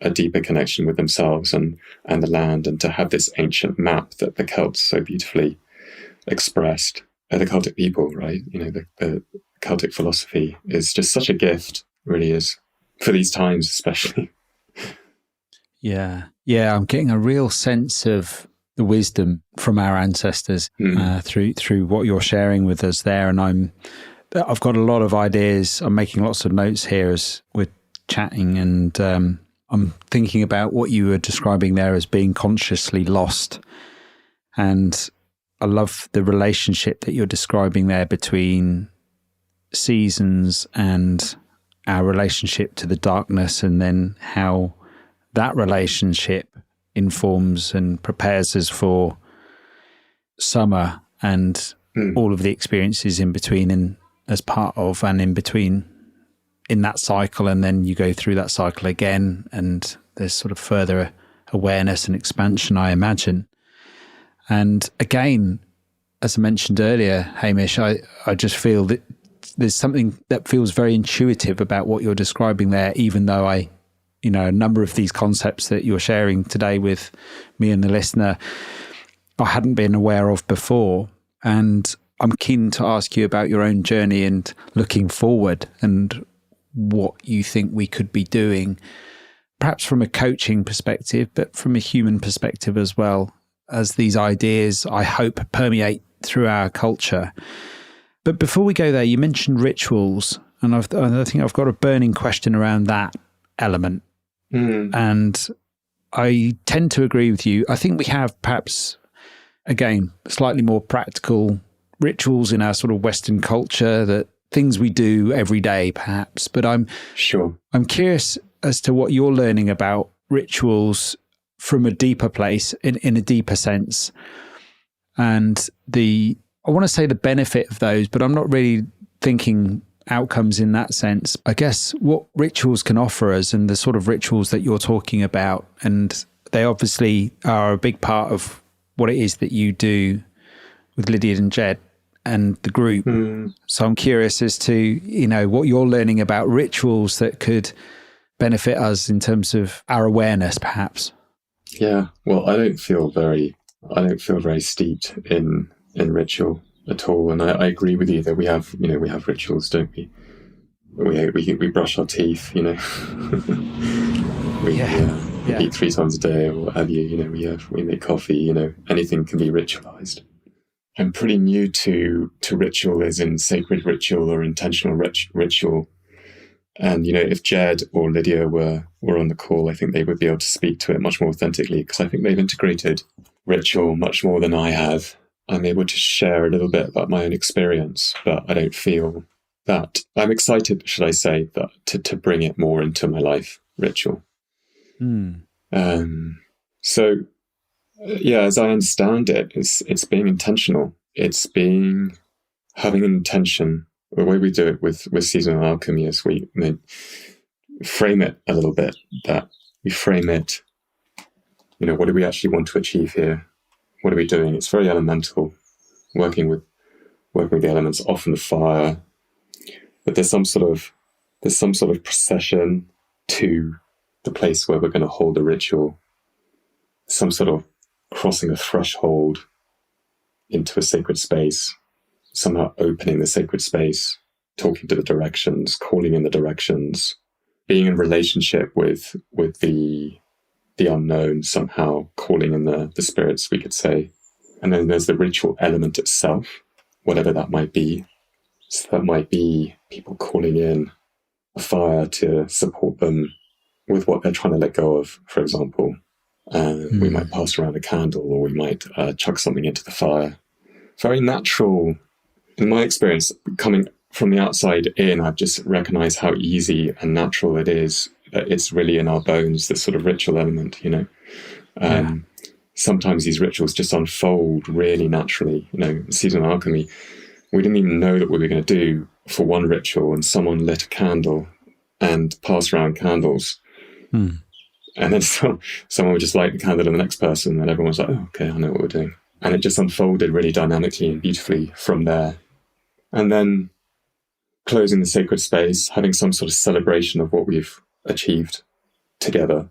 a deeper connection with themselves and the land, and to have this ancient map that the Celts so beautifully expressed. The Celtic people, right? The Celtic philosophy is just such a gift, really is, for these times especially. Yeah, I'm getting a real sense of the wisdom from our ancestors through what you're sharing with us there, and I've got a lot of ideas. I'm making lots of notes here as we're chatting, and I'm thinking about what you were describing there as being consciously lost, and I love the relationship that you're describing there between seasons and our relationship to the darkness, and then how that relationship informs and prepares us for summer and all of the experiences in between, and as part of and in between in that cycle. And then you go through that cycle again, and there's sort of further awareness and expansion, I imagine. And again, as I mentioned earlier, Hamish, I just feel that there's something that feels very intuitive about what you're describing there, even though a number of these concepts that you're sharing today with me and the listener, I hadn't been aware of before. And I'm keen to ask you about your own journey and looking forward, and what you think we could be doing, perhaps from a coaching perspective, but from a human perspective as well, as these ideas, I hope, permeate through our culture. But before we go there, you mentioned rituals, and I think I've got a burning question around that element. And I tend to agree with you. I think we have perhaps, again, slightly more practical rituals in our sort of Western culture, that things we do every day, perhaps. But I'm curious as to what you're learning about rituals from a deeper place, in a deeper sense, and I want to say the benefit of those, but I'm not really thinking outcomes in that sense. I guess what rituals can offer us, and the sort of rituals that you're talking about, and they obviously are a big part of what it is that you do with Lydia and Jed and the group. So I'm curious as to, what you're learning about rituals that could benefit us in terms of our awareness, perhaps. Yeah, well, I don't feel very steeped in ritual at all, and I agree with you that we have rituals, don't we? We brush our teeth, we eat 3 times a day, or what have you. We make coffee. Anything can be ritualized. I'm pretty new to ritual, as in sacred ritual or intentional ritual. And, if Jed or Lydia were on the call, I think they would be able to speak to it much more authentically, because I think they've integrated ritual much more than I have. I'm able to share a little bit about my own experience, but I don't feel that. I'm excited, should I say, that to bring it more into my life, ritual. So, as I understand it, it's being intentional. It's having an intention. The way we do it with seasonal alchemy is we frame it a little bit. That we frame it, what do we actually want to achieve here? What are we doing? It's very elemental, working with the elements, often the fire. But there's some sort of procession to the place where we're going to hold a ritual. some sort of crossing a threshold into a sacred space, somehow opening the sacred space, talking to the directions, calling in the directions, being in relationship with the unknown, somehow calling in the spirits, we could say. And then there's the ritual element itself, whatever that might be. So that might be people calling in a fire to support them with what they're trying to let go of, for example. We might pass around a candle, or we might chuck something into the fire. Very natural. In my experience, coming from the outside in, I've just recognized how easy and natural it is. It's really in our bones, this sort of ritual element, you know. Sometimes these rituals just unfold really naturally. You know, seasonal alchemy, we didn't even know that we were going to do for one ritual, and someone lit a candle and passed around candles. And then someone would just light the candle to the next person, and everyone was like, oh, okay, I know what we're doing. And it just unfolded really dynamically and beautifully from there. And then closing the sacred space, having some sort of celebration of what we've achieved together.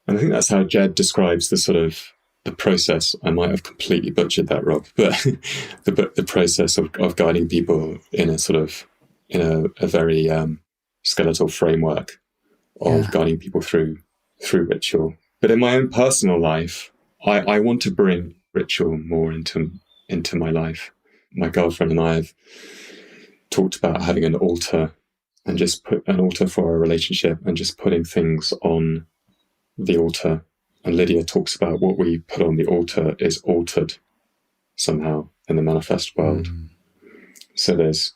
And I think that's how Jed describes the process. I might have completely butchered that, Rob, but the process of guiding people in a very skeletal framework of guiding people through ritual. But in my own personal life, I want to bring ritual more into my life. My girlfriend and I have talked about having an altar, and just put an altar for our relationship, and just putting things on the altar. And Lydia talks about what we put on the altar is altered somehow in the manifest world. So there's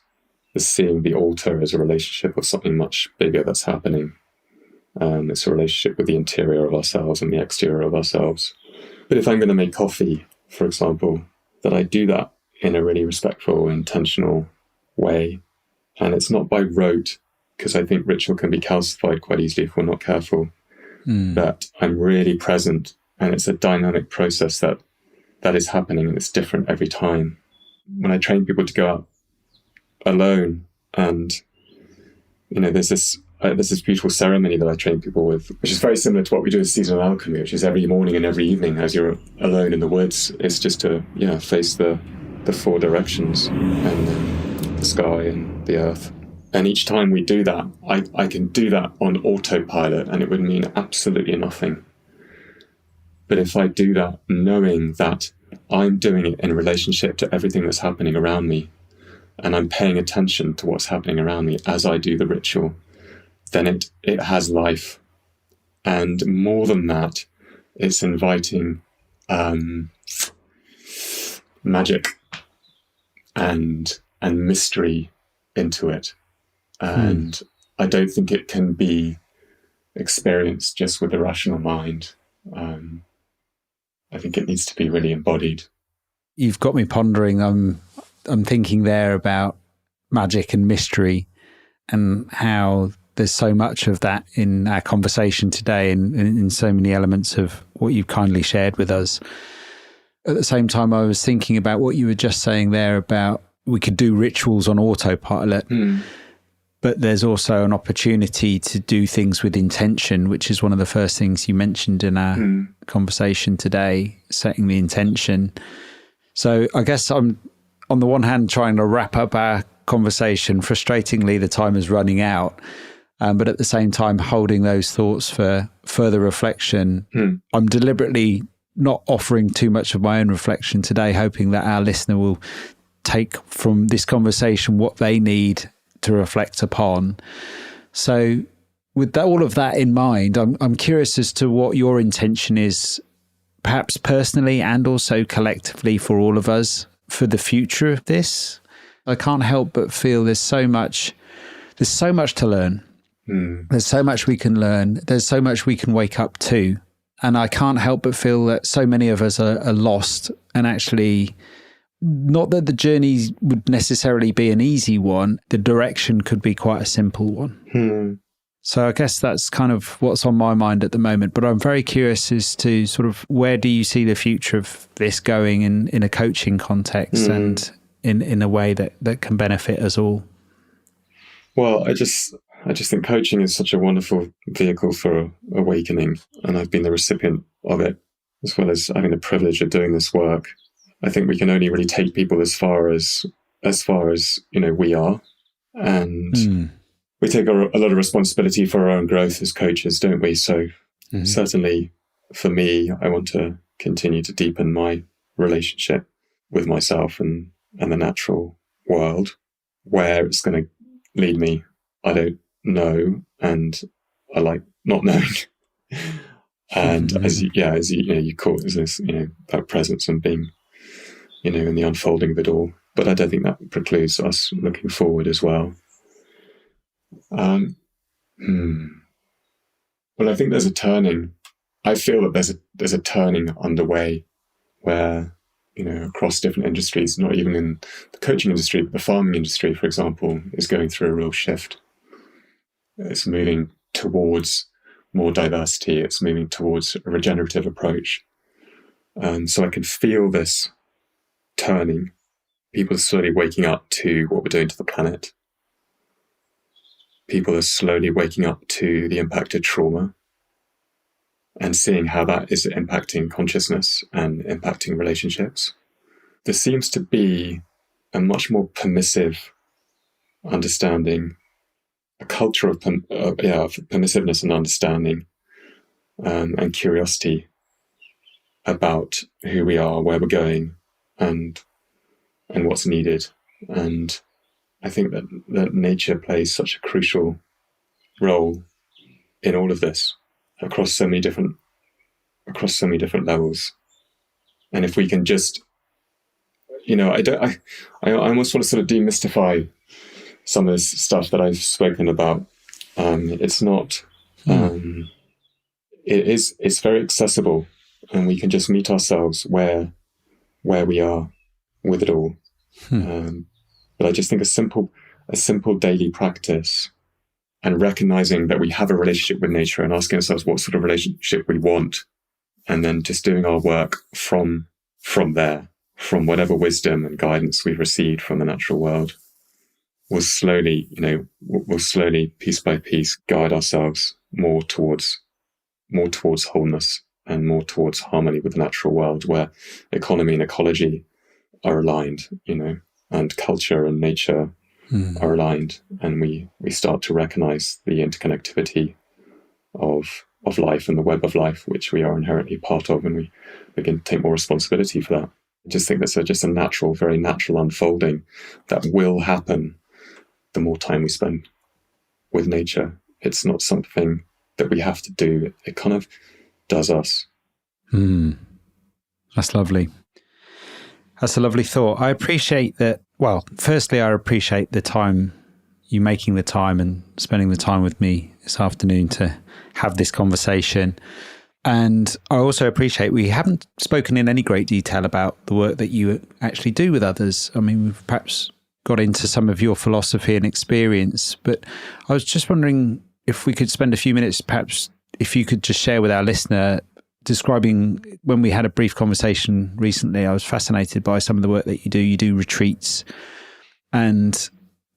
seeing the altar as a relationship of something much bigger that's happening. It's a relationship with the interior of ourselves and the exterior of ourselves. But if I'm going to make coffee, for example, that I do that in a really respectful, intentional way. And it's not by rote, because I think ritual can be calcified quite easily if we're not careful. But I'm really present, and it's a dynamic process that is happening, and it's different every time. When I train people to go out alone, and you know, there's this beautiful ceremony that I train people with, which is very similar to what we do in seasonal alchemy, which is every morning and every evening as you're alone in the woods. It's just to face the four directions, and the sky and the earth. And each time we do that, I can do that on autopilot, and it would mean absolutely nothing. But if I do that knowing that I'm doing it in relationship to everything that's happening around me, and I'm paying attention to what's happening around me as I do the ritual, then it has life. And more than that, it's inviting magic and mystery into it. And I don't think it can be experienced just with the rational mind. I think it needs to be really embodied. You've got me pondering. I'm thinking there about magic and mystery, and how there's so much of that in our conversation today, and in so many elements of what you've kindly shared with us. At the same time, I was thinking about what you were just saying there about we could do rituals on autopilot. But there's also an opportunity to do things with intention, which is one of the first things you mentioned in our conversation today, setting the intention. So I guess I'm, on the one hand, trying to wrap up our conversation. Frustratingly, the time is running out. But at the same time, holding those thoughts for further reflection. I'm deliberately not offering too much of my own reflection today, hoping that our listener will take from this conversation what they need to reflect upon. So with all of that in mind, I'm curious as to what your intention is, perhaps personally and also collectively for all of us, for the future of this. I can't help but feel there's so much to learn. There's so much we can learn. There's so much we can wake up to. And I can't help but feel that so many of us are lost, and actually, not that the journey would necessarily be an easy one, the direction could be quite a simple one. So I guess that's kind of what's on my mind at the moment. But I'm very curious as to sort of where do you see the future of this going in a coaching context and in a way that can benefit us all? Well, I just think coaching is such a wonderful vehicle for awakening, and I've been the recipient of it as well as having the privilege of doing this work, I think we can only really take people as far as we are. And we take a lot of responsibility for our own growth as coaches, don't we? So certainly for me, I want to continue to deepen my relationship with myself and the natural world. Where it's going to lead me, I don't know, and I like not knowing. And as you caught as this, that presence and being, in the unfolding of it all. But I don't think that precludes us looking forward as well. Well, I think there's a turning. I feel that there's a turning underway where, across different industries, not even in the coaching industry, but the farming industry, for example, is going through a real shift. It's moving towards more diversity. It's moving towards a regenerative approach. So I can feel this turning. People are slowly waking up to what we're doing to the planet. People are slowly waking up to the impact of trauma and seeing how that is impacting consciousness and impacting relationships. There seems to be a much more permissive understanding, a culture of permissiveness and understanding and curiosity about who we are, where we're going, and what's needed. And I think that nature plays such a crucial role in all of this across so many different levels. And if we can just, I almost want to sort of demystify some of this stuff that I've spoken about. It's not, it's very accessible, and we can just meet ourselves where we are with it all. But I just think a simple daily practice and recognizing that we have a relationship with nature and asking ourselves what sort of relationship we want, and then just doing our work from there, from whatever wisdom and guidance we've received from the natural world, will slowly, piece by piece, guide ourselves more towards wholeness and more towards harmony with the natural world, where economy and ecology are aligned, and culture and nature are aligned, and we start to recognize the interconnectivity of life and the web of life, which we are inherently part of, and we begin to take more responsibility for that. I just think that's just a natural, very natural unfolding that will happen the more time we spend with nature. It's not something that we have to do. It kind of does us. That's lovely. That's a lovely thought. I appreciate that. Well, firstly, I appreciate the time, you making the time and spending the time with me this afternoon to have this conversation. And I also appreciate we haven't spoken in any great detail about the work that you actually do with others. I mean, we've perhaps got into some of your philosophy and experience, but I was just wondering if we could spend a few minutes, perhaps if you could just share with our listener, describing, when we had a brief conversation recently, I was fascinated by some of the work that you do. You do retreats and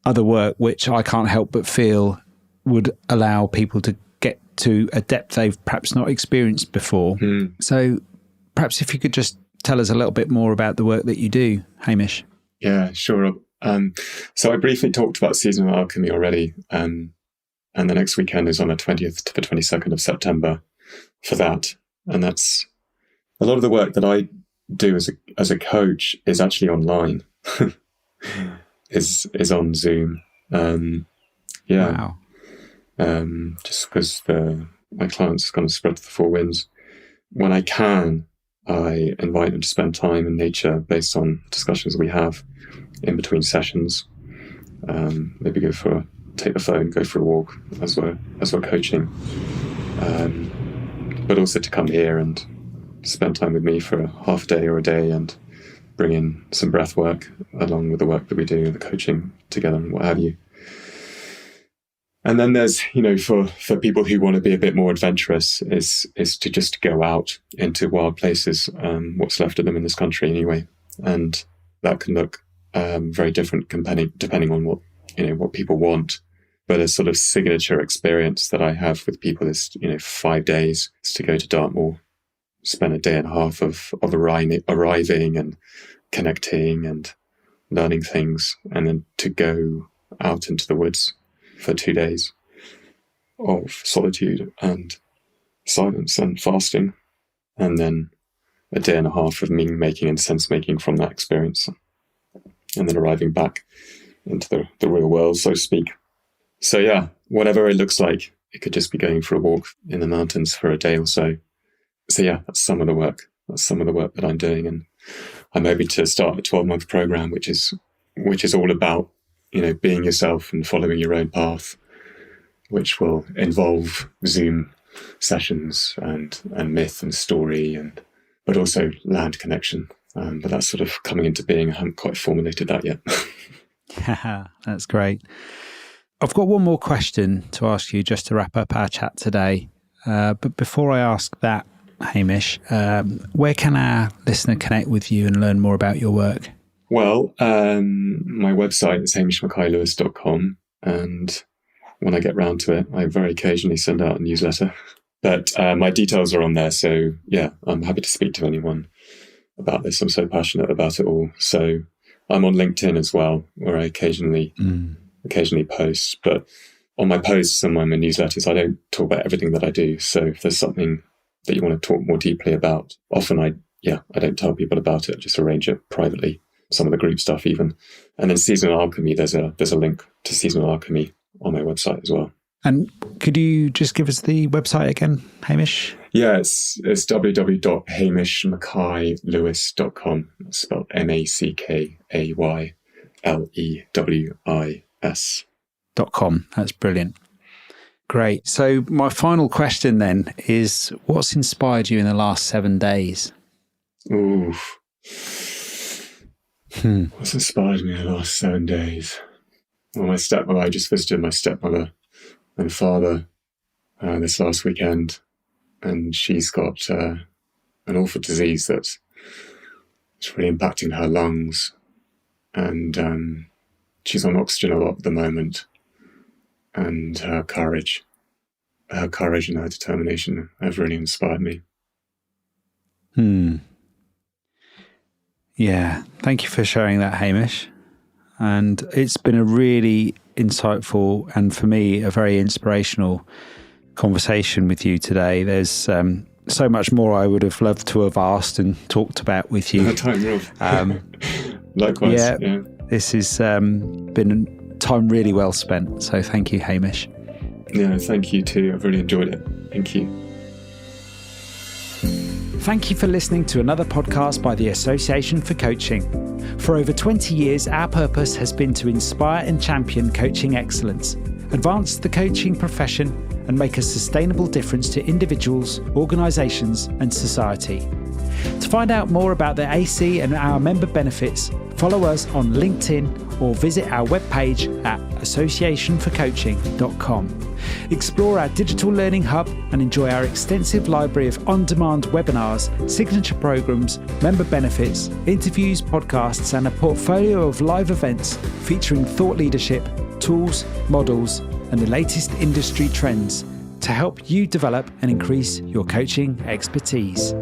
other work, which I can't help but feel would allow people to get to a depth they've perhaps not experienced before. So perhaps if you could just tell us a little bit more about the work that you do, Hamish. Yeah, sure. So I briefly talked about seasonal alchemy already, and the next weekend is on the 20th to the 22nd of September for that. And that's a lot of the work that I do as a coach is actually online, is on Zoom. Wow. Just because my clients kind of spread to the four winds. When I can, I invite them to spend time in nature based on discussions we have in between sessions. Maybe take the phone, go for a walk as we're coaching. But also to come here and spend time with me for a half a day or a day and bring in some breath work along with the work that we do, the coaching together and what have you. And then there's, for people who want to be a bit more adventurous is to just go out into wild places, what's left of them in this country anyway. And that can look very different depending on what people want. But a sort of signature experience that I have with people is, 5 days is to go to Dartmoor, spent a day and a half of arriving and connecting and learning things, and then to go out into the woods for 2 days of solitude and silence and fasting, and then a day and a half of meaning making and sense making from that experience, and then arriving back into the real world, so to speak. So yeah, whatever it looks like, it could just be going for a walk in the mountains for a day or so. So yeah, that's some of the work. That's some of the work that I'm doing, and I'm hoping to start a 12-month program, which is all about, being yourself and following your own path, which will involve Zoom sessions and myth and story, but also land connection. But that's sort of coming into being. I haven't quite formulated that yet. That's great. I've got one more question to ask you just to wrap up our chat today. But before I ask that, Hamish, where can our listener connect with you and learn more about your work? Well, my website is hamishmackaylewis.com, and when I get round to it, I very occasionally send out a newsletter. But my details are on there, so yeah, I'm happy to speak to anyone about this. I'm so passionate about it all. So I'm on LinkedIn as well, where I occasionally post. But on my posts and my newsletters, I don't talk about everything that I do. So if there's something that you want to talk more deeply about, often I don't tell people about it. I just arrange it privately. Some of the group stuff even. And then Seasonal Alchemy, there's a link to Seasonal Alchemy on my website as well. And could you just give us the website again, Hamish? Yeah, it's www.hamishmackaylewis.com. It's spelled MacKaylewis.com. That's brilliant. Great. So my final question then is, what's inspired you in the last 7 days? Ooh. What's inspired me in the last 7 days? Well, I just visited my stepmother and father this last weekend, and she's got an awful disease that's really impacting her lungs, and she's on oxygen a lot at the moment, and her courage and her determination have really inspired me. Yeah, thank you for sharing that, Hamish. And it's been a really insightful and, for me, a very inspirational conversation with you today. There's so much more I would have loved to have asked and talked about with you. No time, Rob. Likewise. Yeah, this has been time really well spent. So thank you, Hamish. Yeah, thank you too. I've really enjoyed it. Thank you. Thank you for listening to another podcast by the Association for Coaching. For over 20 years, our purpose has been to inspire and champion coaching excellence, advance the coaching profession, and make a sustainable difference to individuals, organisations, and society. To find out more about the AC and our member benefits, follow us on LinkedIn or visit our webpage at associationforcoaching.com. Explore our digital learning hub and enjoy our extensive library of on-demand webinars, signature programs, member benefits, interviews, podcasts, and a portfolio of live events featuring thought leadership, tools, models, and the latest industry trends to help you develop and increase your coaching expertise.